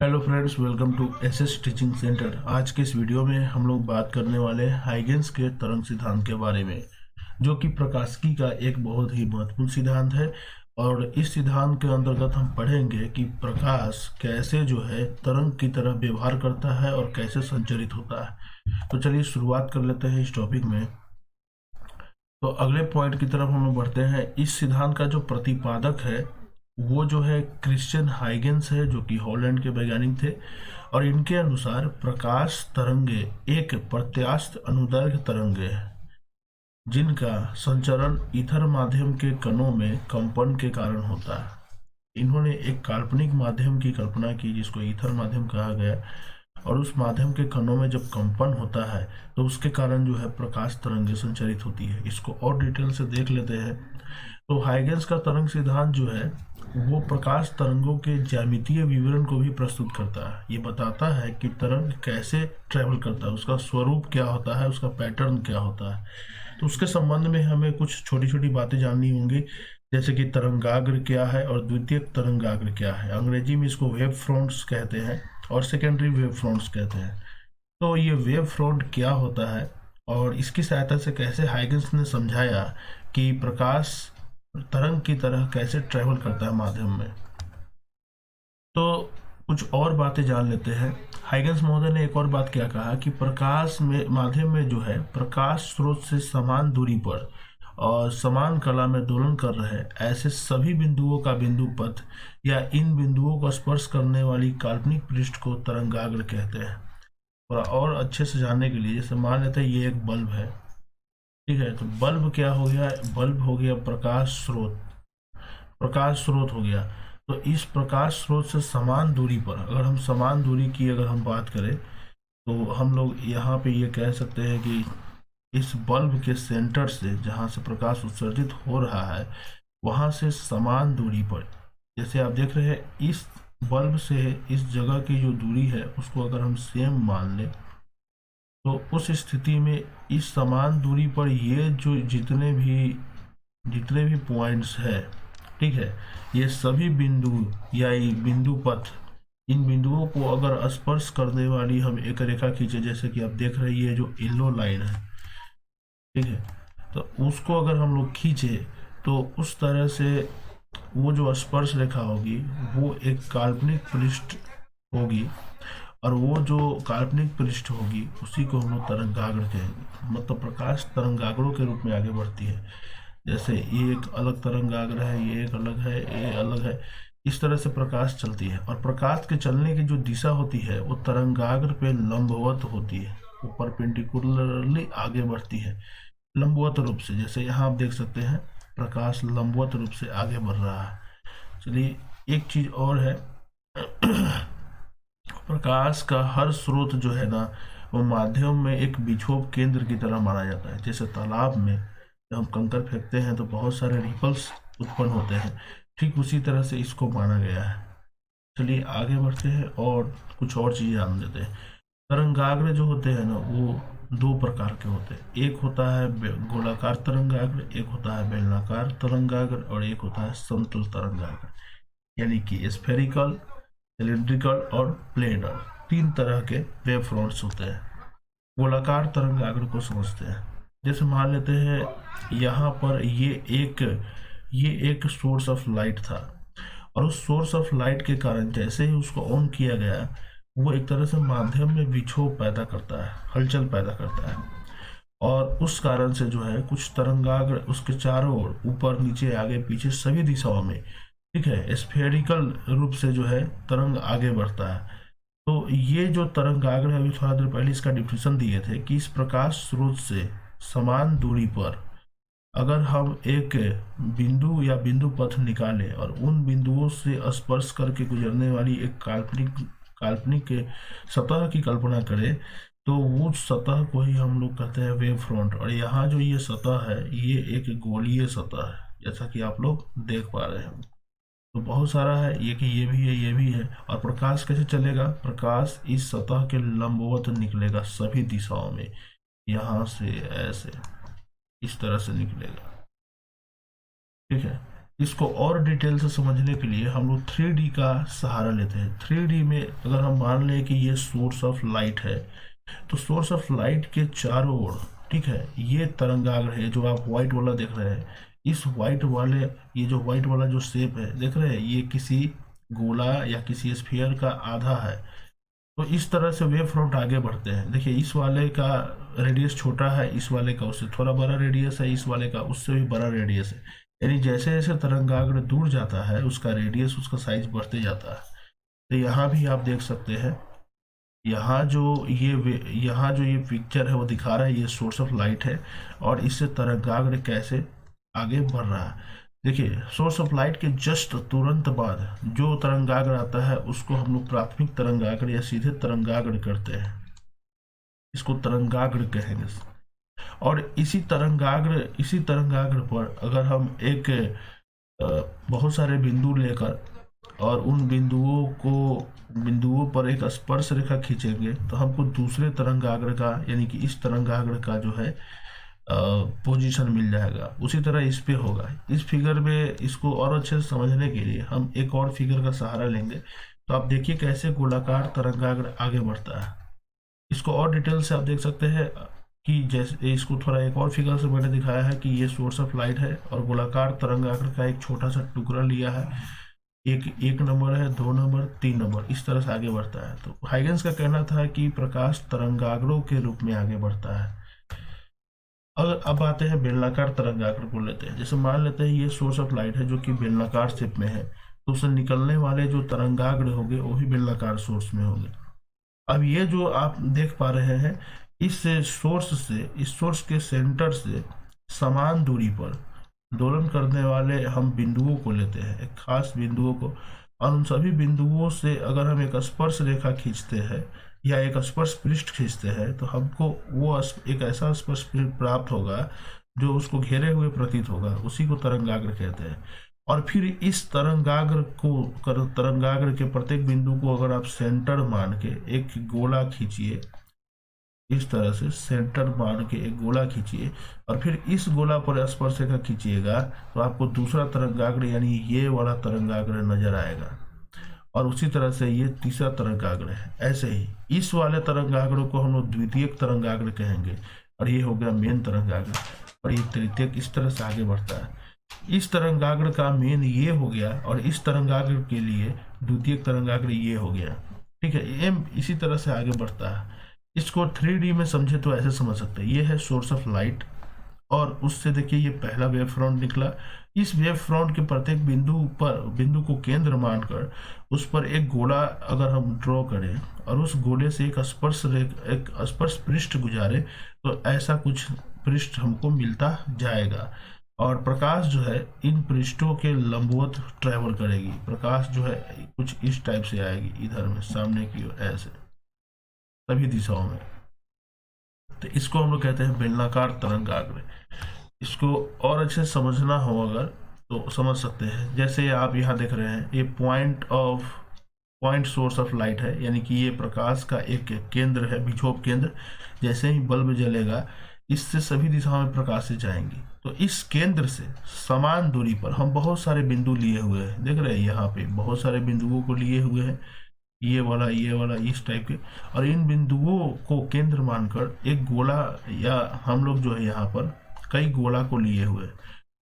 Hello friends, welcome to SS teaching centre. आज के इस वीडियो में हम लोग बात करने वाले हैं हाइगेंस के तरंग सिद्धांत के बारे में, जो कि प्रकाशिकी का एक बहुत ही महत्वपूर्ण सिद्धांत है। और इस सिद्धांत के अंतर्गत हम पढ़ेंगे कि प्रकाश कैसे जो है तरंग की तरह व्यवहार करता है और कैसे संचरित होता है। तो चलिए शुरुआत कर लेते हैं इस टॉपिक में। तो अगले पॉइंट की तरफ हम लोग बढ़ते हैं। इस सिद्धांत का जो प्रतिपादक है वो जो है क्रिश्चियन हाइगेंस है, जो कि हॉलैंड के वैज्ञानिक थे। और इनके अनुसार प्रकाश तरंगे एक प्रत्यास्थ अनुदैर्घ्य तरंगे हैं, जिनका संचरण ईथर माध्यम के कणों में कंपन के कारण होता है। इन्होंने एक काल्पनिक माध्यम की कल्पना की जिसको ईथर माध्यम कहा गया, और उस माध्यम के कणों में जब कंपन होता है तो उसके कारण जो है प्रकाश तरंगे संचरित होती है। इसको और डिटेल से देख लेते हैं। तो हाइगेंस का तरंग सिद्धांत जो है वो प्रकाश तरंगों के ज्यामितीय विवरण को भी प्रस्तुत करता है। ये बताता है कि तरंग कैसे ट्रेवल करता है, उसका स्वरूप क्या होता है, उसका पैटर्न क्या होता है। तो उसके संबंध में हमें कुछ छोटी छोटी बातें जाननी होंगी, जैसे कि तरंगाग्र क्या है और द्वितीयक तरंगाग्र क्या है। अंग्रेजी में इसको वेव फ्रंट्स कहते हैं और सेकेंडरी वेव फ्रंट्स कहते हैं। तो ये वेव फ्रंट क्या होता है और इसकी सहायता से कैसे हाइगेंस ने समझाया कि प्रकाश तरंग की तरह कैसे ट्रेवल करता है माध्यम में। तो कुछ और बातें जान लेते हैं। हाइगेंस महोदय ने एक और बात क्या कहा कि प्रकाश में माध्यम में जो है प्रकाश स्रोत से समान दूरी पर और समान कला में दोलन कर रहे ऐसे सभी बिंदुओं का बिंदु पथ या इन बिंदुओं को स्पर्श करने वाली काल्पनिक पृष्ठ को तरंगाग्र कहते हैं। थोड़ा और अच्छे से जानने के लिए जैसे मान लेते हैं ये एक बल्ब है, ठीक है। तो बल्ब क्या हो गया, बल्ब हो गया प्रकाश स्रोत, प्रकाश स्रोत हो गया। तो इस प्रकाश स्रोत से समान दूरी पर, अगर हम समान दूरी की अगर हम बात करें तो हम लोग यहाँ पे ये कह सकते हैं कि इस बल्ब के सेंटर से जहाँ से प्रकाश उत्सर्जित हो रहा है वहाँ से समान दूरी पर, जैसे आप देख रहे हैं इस बल्ब से इस जगह की जो दूरी है उसको अगर हम सेम मान लें तो उस स्थिति में इस समान दूरी पर ये जो जितने भी पॉइंट्स है, ठीक है, ये सभी बिंदु या ये बिंदु पथ, इन बिंदुओं को अगर स्पर्श करने वाली हम एक रेखा खींचे, जैसे कि आप देख रहे हैं ये जो येलो लाइन है, ठीक है, तो उसको अगर हम लोग खींचे तो उस तरह से वो जो स्पर्श रेखा होगी वो एक काल्पनिक पृष्ठ होगी, और वो जो काल्पनिक पृष्ठ होगी उसी को हम लोग तरंगाग्र कहेंगे। मतलब प्रकाश तरंगाग्रों के रूप में आगे बढ़ती है। जैसे ये एक अलग तरंगाग्र है, ये एक अलग है, ये अलग है, इस तरह से प्रकाश चलती है। और प्रकाश के चलने की जो दिशा होती है वो तरंगाग्र पे लंबवत होती है, वो परपेंडिकुलरली आगे बढ़ती है लंबवत रूप से। जैसे यहाँ आप देख सकते हैं प्रकाश लंबवत रूप से आगे बढ़ रहा है। चलिए एक चीज और है, प्रकाश का हर स्रोत जो है ना वो माध्यम में एक विक्षोभ केंद्र की तरह माना जाता है। जैसे तालाब में जब हम कंकर फेंकते हैं तो बहुत सारे रिपल्स उत्पन्न होते हैं, ठीक उसी तरह से इसको माना गया है। चलिए आगे बढ़ते हैं और कुछ और चीज़ें जान लेते हैं। तरंगाग्र जो होते हैं ना वो दो प्रकार के होते हैं। एक होता है गोलाकार तरंगाग्र, एक होता है बेलनाकार तरंगाग्र, और एक होता है समतल तरंगाग्र, यानी कि स्फेरिकल, सिलिंड्रिकल और प्लेनर। तीन तरह के वेव फ्रंट्स होते हैं। गोलाकार तरंगाग्र को समझते हैं। जैसे मान लेते हैं यहाँ पर ये एक सोर्स ऑफ लाइट था, और उस सोर्स ऑफ लाइट के कारण जैसे ही उसको ऑन किया गया वो एक तरह से माध्यम में विक्षोभ पैदा करता है, हलचल पैदा करता है। और उस कारण से जो है कुछ तरंगाग्र उसके चारों ओर, ऊपर नीचे आगे पीछे सभी दिशाओं में, ठीक है, स्फेरिकल रूप से जो है तरंग आगे बढ़ता है। तो ये जो तरंगाग्र है, अभी थोड़ा देर पहले इसका डिफिनेशन दिए थे कि इस प्रकाश स्रोत से समान दूरी पर अगर हम एक बिंदु या बिंदु पथ निकालें और उन बिंदुओं से स्पर्श करके गुजरने वाली एक काल्पनिक सतह की कल्पना करें तो वो सतह को ही हम लोग कहते हैं वेव फ्रंट। और यहाँ जो ये सतह है ये एक गोलीय सतह है, जैसा कि आप लोग देख पा रहे हैं। तो बहुत सारा है, ये कि ये भी है, ये भी है। और प्रकाश कैसे चलेगा, प्रकाश इस सतह के लंबवत निकलेगा सभी दिशाओं में, यहाँ से ऐसे इस तरह से निकलेगा, ठीक है। इसको और डिटेल से समझने के लिए हम लोग 3D का सहारा लेते हैं। 3D में अगर हम मान लें कि ये सोर्स ऑफ लाइट है, तो सोर्स ऑफ लाइट के चारों ओर, ठीक है, ये तरंगाग्र है जो आप व्हाइट वाला देख रहे हैं। इस व्हाइट वाले, ये जो व्हाइट वाला जो शेप है देख रहे हैं, ये किसी गोला या किसी स्फीयर का आधा है। तो इस तरह से वेव फ्रंट आगे बढ़ते हैं। देखिए इस वाले का रेडियस छोटा है, इस वाले का उससे थोड़ा बड़ा रेडियस है, इस वाले का उससे भी बड़ा रेडियस है। यानी जैसे जैसे तरंगाग्र दूर जाता है उसका रेडियस, उसका साइज बढ़ते जाता है। तो यहाँ भी आप देख सकते हैं, यहाँ जो ये पिक्चर है वो दिखा रहा है ये सोर्स ऑफ लाइट है, और इससे तरंगाग्र कैसे आगे बढ़ रहा है। देखिए सोर्स ऑफ लाइट के जस्ट तुरंत बाद जो तरंगाग्र आता है उसको हम लोग प्राथमिक तरंगाग्र या सीधे तरंगाग्र करते हैं, इसको तरंगाग्र कहेंगे। और इसी तरंगाग्र पर अगर हम एक बहुत सारे बिंदु लेकर और उन बिंदुओं पर एक स्पर्श रेखा खींचेंगे तो हमको दूसरे तरंगाग्र का, यानी कि इस तरंगाग्र का जो है पोजीशन मिल जाएगा। उसी तरह इस पे होगा। इस फिगर में इसको और अच्छे से समझने के लिए हम एक और फिगर का सहारा लेंगे। तो आप देखिए कैसे गोलाकार तरंगाग्र आगे बढ़ता है। इसको और डिटेल से आप देख सकते हैं कि जैसे इसको थोड़ा एक और फिगर से मैंने दिखाया है कि ये सोर्स ऑफ लाइट है और गोलाकार तरंगाग्र का एक छोटा सा टुकड़ा लिया है। एक नंबर है, 2 नंबर, 3 नंबर, इस तरह से आगे बढ़ता है। तो हाइगेंस का कहना था कि प्रकाश तरंगाग्रों के रूप में आगे बढ़ता है। अगर अब आते हैं बेलनाकार तरंगाग्र को लेते हैं। जैसे मान लेते हैं ये सोर्स ऑफ लाइट है जो कि बेलनाकार शेप में है, तो उससे निकलने वाले जो तरंगाग्र होंगे वो भी बेलनाकार सोर्स में होंगे। अब ये जो आप देख पा रहे हैं, इस सोर्स के सेंटर से समान दूरी पर दोलन करने वाले हम बिंदुओं को लेते हैं, एक खास बिंदुओं को, और उन सभी बिंदुओं से अगर हम एक स्पर्श रेखा खींचते हैं या एक स्पर्श पृष्ठ खींचते हैं तो हमको वो एक ऐसा स्पर्श पृष्ठ प्राप्त होगा जो उसको घेरे हुए प्रतीत होगा, उसी को तरंगाग्र कहते हैं। और फिर इस तरंगाग्र के प्रत्येक बिंदु को अगर आप सेंटर मान के एक गोला खींचिए, इस तरह से सेंटर मान के एक गोला खींचिए और फिर इस गोला पर स्पर्श रेखा खींचिएगा तो आपको दूसरा तरंगाग्र यानी ये वाला तरंगाग्र नजर आएगा। और उसी तरह से ये तीसरा तरंगाग्र है। ऐसे ही इस वाले तरंगाग्र को हम लोग द्वितीयक तरंगाग्र कहेंगे, और ये हो गया मेन तरंगाग्र, और ये तृतीयक इस तरह से आगे बढ़ता है। इस तरंगाग्र का मेन ये हो गया और इस तरंगाग्र के लिए द्वितीयक तरंगाग्र ये हो गया। ठीक है, ये इसी तरह से आगे बढ़ता है। इसको 3D में समझे तो ऐसे समझ सकते हैं, ये है सोर्स ऑफ लाइट और उससे देखिए ये पहला वेव फ्रंट निकला। इस वेव फ्रंट के प्रत्येक बिंदु को केंद्र मानकर उस पर एक गोला अगर हम ड्रॉ करें और उस गोले से एक स्पर्श पृष्ठ गुजारे तो ऐसा कुछ पृष्ठ हमको मिलता जाएगा। और प्रकाश जो है इन पृष्ठों के लंबवत ट्रेवल करेगी। प्रकाश जो है कुछ इस टाइप से आएगी, इधर में सामने की ओर, ऐसे सभी दिशाओं में। तो इसको हम लोग कहते हैं बेलनाकार तरंगाग्र। इसको और अच्छे से समझना हो अगर तो समझ सकते हैं। जैसे आप यहाँ देख रहे हैं, ये पॉइंट सोर्स ऑफ लाइट है, यानी कि ये प्रकाश का एक केंद्र है, बिछोप केंद्र। जैसे ही बल्ब जलेगा इससे सभी दिशाओं में प्रकाश से जाएंगी। तो इस केंद्र से समान दूरी पर हम बहुत सारे बिंदु लिए हुए हैं, देख रहे हैं यहाँ पे बहुत सारे बिंदुओं को लिए हुए हैं, ये वाला इस टाइप के। और इन बिंदुओं को केंद्र मानकर एक गोला, या हम लोग जो है यहाँ पर कई गोला को लिए हुए,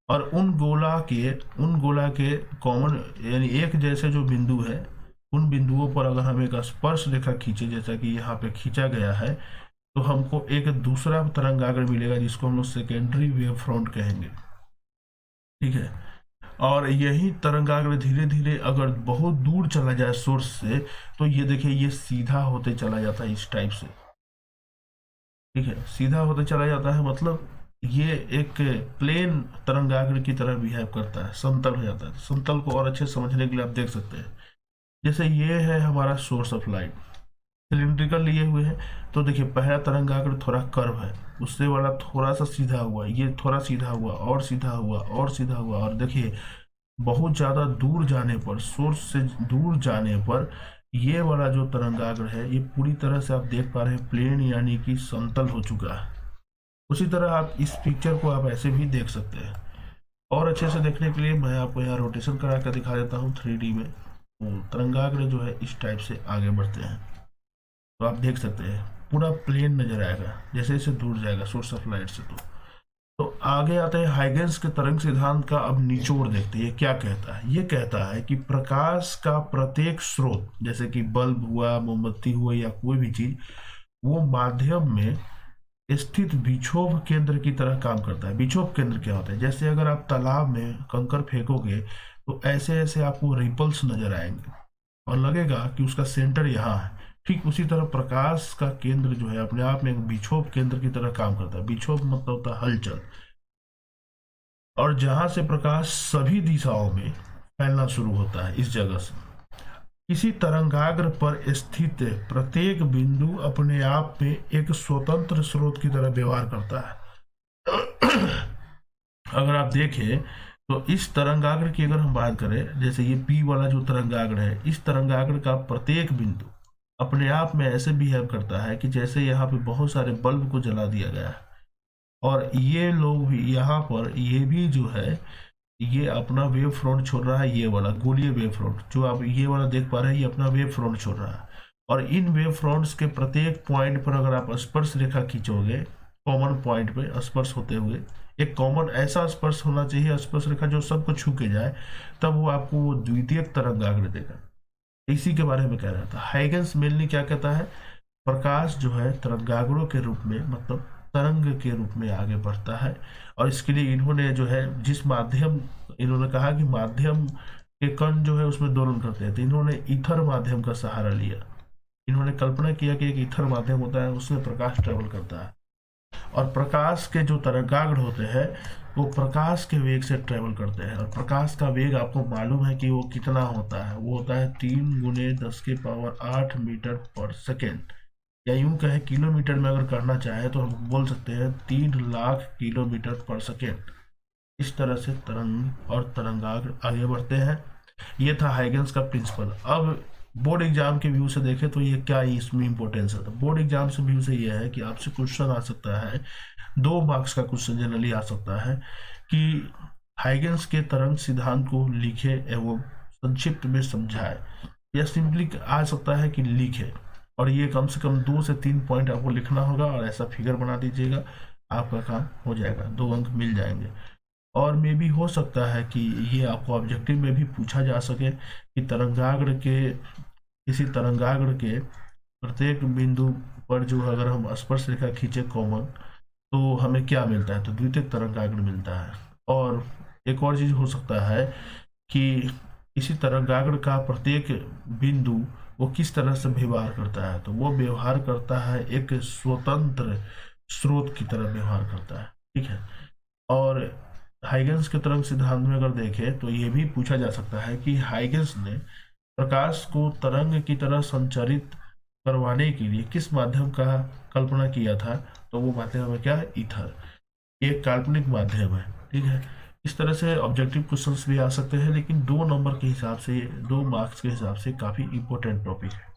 और उन गोला के कॉमन यानी एक जैसे जो बिंदु है उन बिंदुओं पर अगर हम एक स्पर्श रेखा खींचे, जैसा कि यहाँ पे खींचा गया है, तो हमको एक दूसरा तरंगाग्र मिलेगा जिसको हम लोग सेकेंडरी वेव फ्रंट कहेंगे। ठीक है, और यही तरंगाग्र धीरे धीरे अगर बहुत दूर चला जाए सोर्स से तो ये देखिए ये सीधा होते चला जाता है इस टाइप से। ठीक है, सीधा होते चला जाता है, मतलब ये एक प्लेन तरंगाग्र की तरह बिहेव करता है, समतल हो जाता है। समतल को और अच्छे समझने के लिए आप देख सकते हैं, जैसे ये है हमारा सोर्स ऑफ लाइट, सिलिंड्रिकल लिए हुए हैं। तो देखिए पहला तरंगाग्र थोड़ा कर्व है, उससे वाला थोड़ा सा सीधा हुआ, ये थोड़ा सीधा हुआ और सीधा हुआ और सीधा हुआ, और देखिए बहुत ज़्यादा दूर जाने पर, सोर्स से दूर जाने पर ये वाला जो तरंगाग्र है ये पूरी तरह से आप देख पा रहे हैं प्लेन यानी कि समतल हो चुका है। उसी तरह आप इस पिक्चर को आप ऐसे भी देख सकते हैं। और अच्छे से देखने के लिए मैं आपको यहाँ रोटेशन करा कर दिखा देता हूँ 3D में। तो तरंगाग्र जो है इस टाइप से आगे बढ़ते हैं, तो आप देख सकते हैं पूरा प्लेन नजर आएगा जैसे जैसे दूर जाएगा सोर्स ऑफ लाइट से। तो आगे आते हैं हाइगेंस के तरंग सिद्धांत का। अब निचोड़ देखते हैं ये क्या कहता है। ये कहता है कि प्रकाश का प्रत्येक स्रोत, जैसे कि बल्ब हुआ, मोमबत्ती हुआ या कोई भी चीज, वो माध्यम में स्थित विक्षोभ केंद्र की तरह काम करता है। विक्षोभ केंद्र क्या होता है? जैसे अगर आप तालाब में कंकर फेंकोगे तो ऐसे ऐसे आपको रिपल्स नजर आएंगे और लगेगा कि उसका सेंटर यहाँ है। ठीक उसी तरह प्रकाश का केंद्र जो है अपने आप में एक विक्षोभ केंद्र की तरह काम करता है। विक्षोभ मतलब होता है हलचल, और जहां से प्रकाश सभी दिशाओं में फैलना शुरू होता है इस जगह से। किसी तरंगाग्र पर स्थित प्रत्येक बिंदु अपने आप में एक स्वतंत्र स्रोत की तरह व्यवहार करता है। अगर आप देखें तो इस तरंगाग्र की अगर हम बात करें, जैसे ये P वाला जो तरंगाग्र है, इस तरंगाग्र का प्रत्येक बिंदु अपने आप में ऐसे बिहेव करता है कि जैसे यहाँ पे बहुत सारे बल्ब को जला दिया गया है, और ये लोग भी यहाँ पर ये भी जो है ये अपना वेव फ्रंट छोड़ रहा है। ये वाला गोलीय वेव फ्रंट जो आप ये वाला देख पा रहे हैं, ये अपना वेव फ्रंट छोड़ रहा है। और इन वेव फ्रंट्स के प्रत्येक पॉइंट पर अगर आप स्पर्श रेखा खींचोगे, कॉमन पॉइंट पे स्पर्श होते हुए, एक कॉमन ऐसा स्पर्श होना चाहिए, स्पर्श रेखा जो सबको छू के जाए, तब वो आपको वो द्वितीयक तरंगाग्र देगा। इसी के बारे में कह रहा था। हाइगेंस मेनली क्या कहता है? प्रकाश जो है तरंगाग्रों के रूप में, मतलब तरंग के रूप में आगे बढ़ता है। और इसके लिए इन्होंने जो है जिस माध्यम, इन्होंने कहा कि माध्यम के कण जो है उसमें दोलन करते हैं, तो इन्होंने ईथर माध्यम का सहारा लिया। इन्होंने कल्पना किया कि एक ईथर माध्यम होता है, उसमें प्रकाश ट्रेवल करता है, और प्रकाश के जो तरंगाग्र होते हैं वो प्रकाश के वेग से ट्रेवल करते हैं। और प्रकाश का वेग आपको मालूम है कि वो कितना होता है? वो होता है 3 × 10⁸ मीटर पर सेकेंड, या यूं कहे किलोमीटर में अगर करना चाहे तो हम बोल सकते हैं 3 लाख किलोमीटर पर सेकेंड। इस तरह से तरंग और तरंगाग्र आगे बढ़ते हैं। ये था हाइगेंस का प्रिंसिपल। अब बोर्ड एग्जाम के व्यू से देखें तो ये क्या इसमें इंपॉर्टेंस है? तो बोर्ड एग्जाम से व्यू से ये है कि आपसे क्वेश्चन आ सकता है, 2 मार्क्स का क्वेश्चन जनरली आ सकता है कि हाइगेंस के तरंग सिद्धांत को लिखे एवं संक्षिप्त में समझाए, या सिंपली आ सकता है कि लिखे। और ये कम से कम 2 से 3 पॉइंट आपको लिखना होगा, और ऐसा फिगर बना दीजिएगा, आपका काम हो जाएगा, 2 अंक मिल जाएंगे। और मे भी हो सकता है कि ये आपको ऑब्जेक्टिव में भी पूछा जा सके कि तरंगाग्र के, किसी तरंगाग्र के प्रत्येक बिंदु पर जो अगर हम स्पर्श रेखा खींचे कॉमन, तो हमें क्या मिलता है? तो द्वितीयक तरंगाग्र मिलता है। और एक और चीज हो सकता है कि इसी तरंगाग्र का प्रत्येक बिंदु वो किस तरह से व्यवहार करता है? तो वो व्यवहार करता है एक स्वतंत्र स्रोत की तरह व्यवहार करता है। ठीक है। और हाइगेंस के तरंग सिद्धांत में अगर देखें तो ये भी पूछा जा सकता है कि हाइगेंस ने प्रकाश को तरंग की तरह संचारित करवाने के लिए किस माध्यम का कल्पना किया था? तो वो माध्यम है क्या? ईथर। एक काल्पनिक माध्यम है। ठीक है। इस तरह से ऑब्जेक्टिव क्वेश्चंस भी आ सकते हैं, लेकिन 2 नंबर के हिसाब से, 2 मार्क्स के हिसाब से काफी इंपॉर्टेंट टॉपिक है।